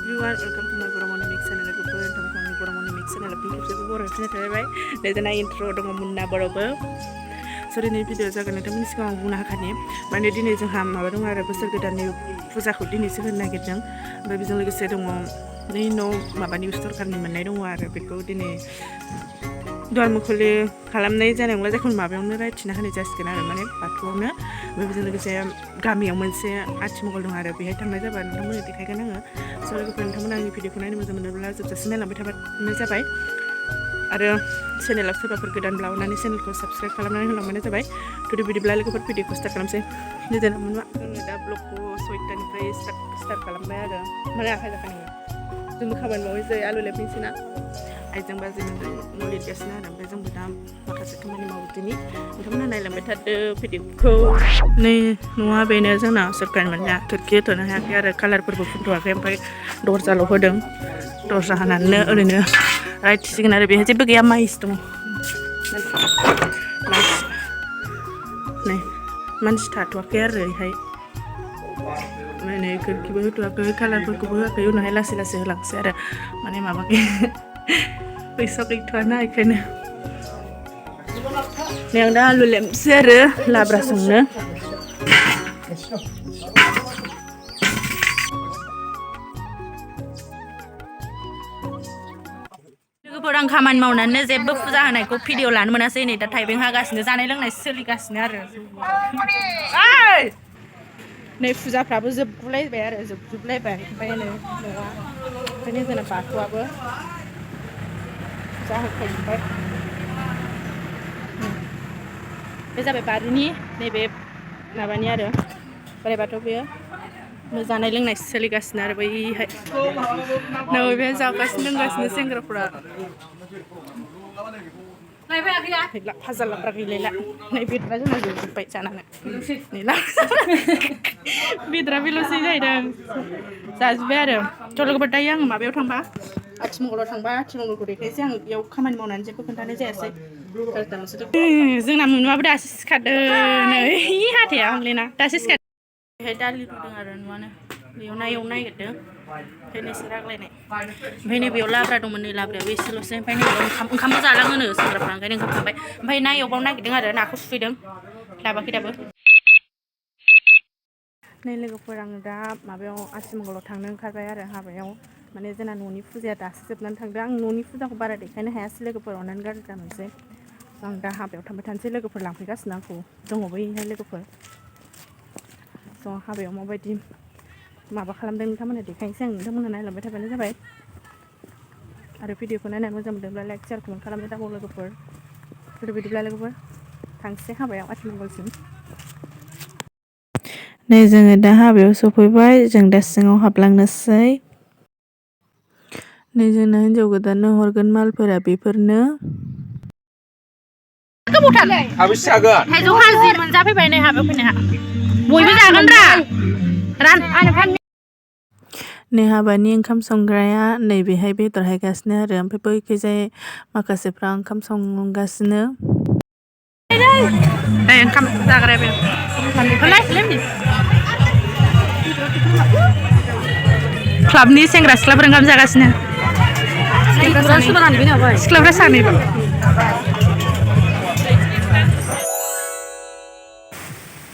everyone, welcome to my Boromoni Mix channel. Aku pun tentang kami Boromoni Mix channel. Tapi kita pun orang sini terbaik. Dari na intro dengan Munna Borobo. So ini video saya akan nanti sekarang guna haknya. Mana di ni jangan malu dengan ada besar kita ni pusat kau di ni sekarang nak kerja. Tapi jangan lagi sedang ni no mabani ustor kan ni mana dong ada betul di ni. Dua mukuli kalam ni jangan yang lezat kun mabang ni right cina kan ni just kena mana patuh na. Tapi jangan lagi saya kami yang mense aci mukul dong ada biar tambah sabar. Namun nanti kaya kan So lagu pun teman ang video ko na ni mazamana bela subscribe lambai tabat na sabai ada channel ak seba pergedan blau nani channel ko subscribe kalam nani lambai na sabai to di video bela lagu per video ko start kalam se ni dan amun da blog ko soitan play start kalam ba ada mala kha kan ni zum khaban mau se alu lepin sina ai jang ba zin no le jasna dan ba jang budam makase kamani mau tini kamana nai lambai tad video ko ni nuwa bena jang na sarkan manya turki to na ha ya color per buku dua kayak sampai dorza lo hodeng dorza hananne oरैनो right सिगन आरो बेहाय जेबो गैया माइस दं नै मानसि थाथ'वाखै आरो इहाय नै खोरखिबो होथ'वाखै कालारफोरखौबो होआखै उनावहाय लासै लासै होलांसै आरो माने माबा फैसा गैथ'वाना बेखायनो नै आं दा आलु लेमसै आरो लाब्रा संनो Orang kaman mau nane zebuk fuza hanai ko video lan mana sih ini dah typing hagasnya jangan hilang nasi seligasnya ada. Ay, nih fuza prabu zebulai bayar zebulai bayar nih, ini zona paku apa? Fuza hakai bayar. Bisa bayar ini, nih bayar nabanya ada, bayar batu bayar. Jangan hilang nasi seligasnya ada bayar. Nah, bayar zakas nenggasnya senggara Nila pasal lah pergi lela. Nih bidra tu nak jadi baik cana nak. Nila bidra bilu sih jadi dah. Saya sebenarnya kalau kau bertanya yang mabe orang bah, acim kalau orang bah, acim kalau kau dekay siang, ya kaman mau nanti kau kental aja sih. Kalau tahu maksud tu. Jangan namun mabe dah asis kada. Nih hati ya orang lena. Dah asis kada. Heda liru dengaran mana. Yonai gitu. Ini serak lene. Ini biola berada mana labra. Wis selesai. Ini kamu jalan mana? Seberapa orang ini kamu sampai. Ini naik obang naik dengaran. Aku sudah. Laba kita ber. Ini lagi perang dah. Mabe yang asyik menggolok tanggung kerja ada. Mabe yang mana jenak nuni fuzi ada. Sebenarnya tanggung nuni fuzi aku barat. Karena hasil lagi peronan kerja kan sih. Yang dah mabe yang tambah tansi lagi perang kita senang aku. Tunggu bayi lagi per. So mabe yang mau bayi माबा खालामदों नोंथांमोना देखायनोसै आं नोंथांमोना नायलांबाय थाबानो जाबाय आरो भिडिअखौ नायनानै मोजां मोनदोंब्ला लाइक शेयार कमेन्ट खालामनो दाबाव लोगोफोर बिदिब्ला लोगोफोर थांसै हाबायाव आथिमंगलसिम नै जोङो दा हाबायाव सफैबाय जों दा सिङाव हाबलांनोसै नै जोंना हिन्जाव गोदाननो हरगोन मालफोरा बेफोरनो habis agak थाइजौ खाजि मोनजाफैबाय नै हाबायाव फैनाया बयबो जागोन रा रान नै हाबानि ओंखाम संग्राया नैबेहाय बेदर हायगासिनो आरो ओमफ्राय बैखैजाय माखासेफ्रा ओंखाम संगासिनो नै ओंखाम जाग्राया बे क्लाबनि सेंग्रा सिख्लाफोर ओंखाम जागासिनो सिख्लाफ्रा सानैबो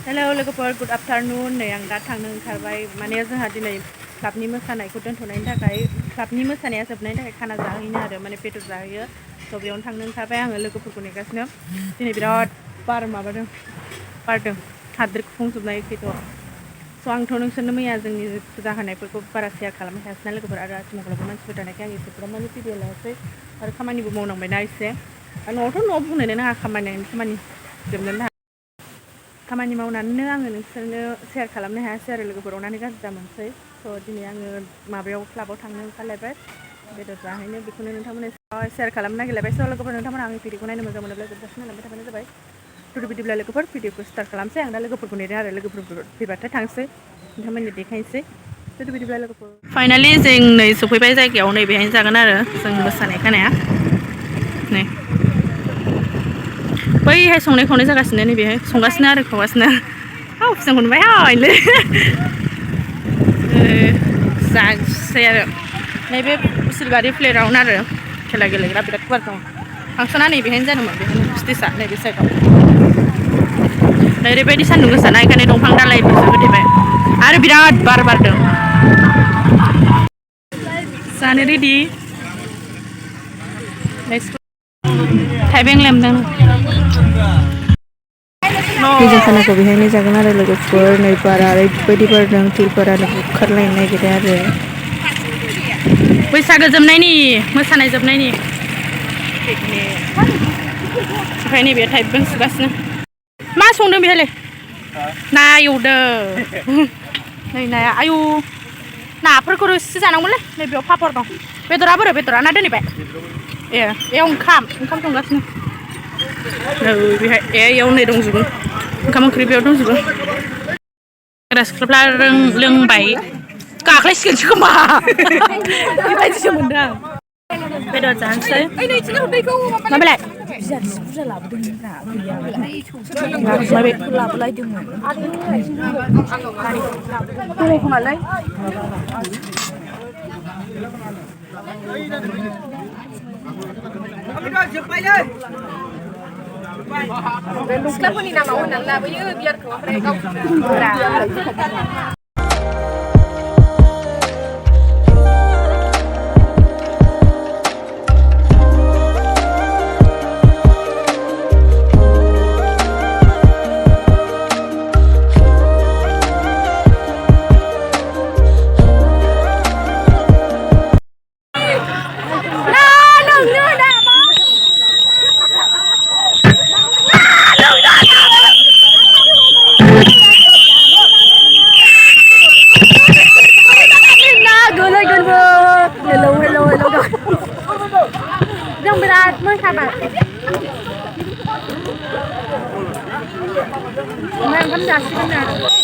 हेलौ लोगोफोर गुड आफ्टारनुन नै आं दा थांनो ओंखारबाय माने जोंहा दिनै क्लाबनि मोसानायखौ दोनथ'नायनि थाखाय क्लाबनि मोसानाया जोबनायनि थाखाय खाना जाहैनो आरो माने बेदर जाहैयो स' बेयावनो थांनो ओंखारबाय आङो लोगोफोरखौ नेगासिनो दिनै बिराद बार माबादों बारदों हाद्रि खुफुंजोबनाय एखेथ' स' आंथ' नोंसोरनो मैया जोंनि फुजा होनायफोरखौ बारा शेयार खालामनो हायासैना लोगोफोर आरो आथिमंगलावबो मानसिफोर थानायखाय आं एसेफोराव माने भिडिअ लायासै आरो खामानिबो मावनांबायना एसे न'आवथ' न'आव बुंनोनो नाङा खामानि जोबनोनो नाङा खामानि मावनानैनो आङो नोंसोरनो शेयार खालामनो हायासै आरो लोगोफोर अननानै गाज्रि दामोनसै स' दिनै आङो माबायाव क्लाबाव थांनो ओंखारलायबाय बेदर जाहैनो बेखौनो नोंथांमोननो शेयार खालामनो नागिरलायबाय स' लोगोफोर नोंथांमोना आंनि भिडिअखौ नायनो मोजां मोनोब्ला जोबजासिम नायलांबाय थाबानो जाबाय बिदिब्ला लोगोफोर भिडिअखौ स्टार्ट खालामसै आं दा लोगोफोरखौ नेदों आरो लोगोफोर फैबाथाय थांसै नोंथांमोननो देखायनोसै बिदिब्ला लोगोफोर फाइनालि जों नै सफैबाय जायगायाव नै बेहायनो जागोन आरो जों मोसानाय खानाया नै बैहाय संनाय खावनाय जागासिनो नैबेहाय संगासिनो आरो खावगासिनो फुजाखौ नुबाय हायलै जानोसै आरो नैबे सिलबारि प्लेग्राउन्ड आरो खेला गेलेग्रा बिराद गुवार दं फांसना नैबेहायनो जादोंमोन बेहायनो स्टेजआ नैबे साइडआव ओरैबायदि सान्दुं गोसाना बेखायनो दंफां दालाइफोरसो होथेबाय आरो बिराद बार बारदों जानो रेडि थाइबें लेमदों जों खानाखौ बेहायनो जागोन आरो लोगोफोर नै बारा ओरैबायदि बारदों तिरफोरानो बुखारलायनो नागिरो आरो बैसागो जोबनायनि मोसानाय जोबनायनि ओमफ्राय नैबे थाइबें सुगासिनो मा संदों बेहायलाय ना एवदों नै नाया आयु नाफोरखौ रोसि जानांगौलै नैबेयाव पापर दं बेदरा बोरो बेदरा ना दोनैबाय ए ओंखाम संगासिनो नै बेहाय एयाव नै दंजोबो ओंखाम ओंख्रि बेयाव दंजोबो सेंग्रा सिख्लाफ्रा लोंबाय गाख्लायसिगोनसो खोमा बेबायदिसो मोनदों आं बेदर जानोसै माबालाय बुरजा लाबोदोंमोनब्रा लाबोलायदोंमोन खोमालै सिख्लाफोरनि नामाव होननानै लाबोयो बियारखौ ओमफ्राय गाव जों बिराद मोसाबाय ओमफ्राय ओंखाम जासिगोन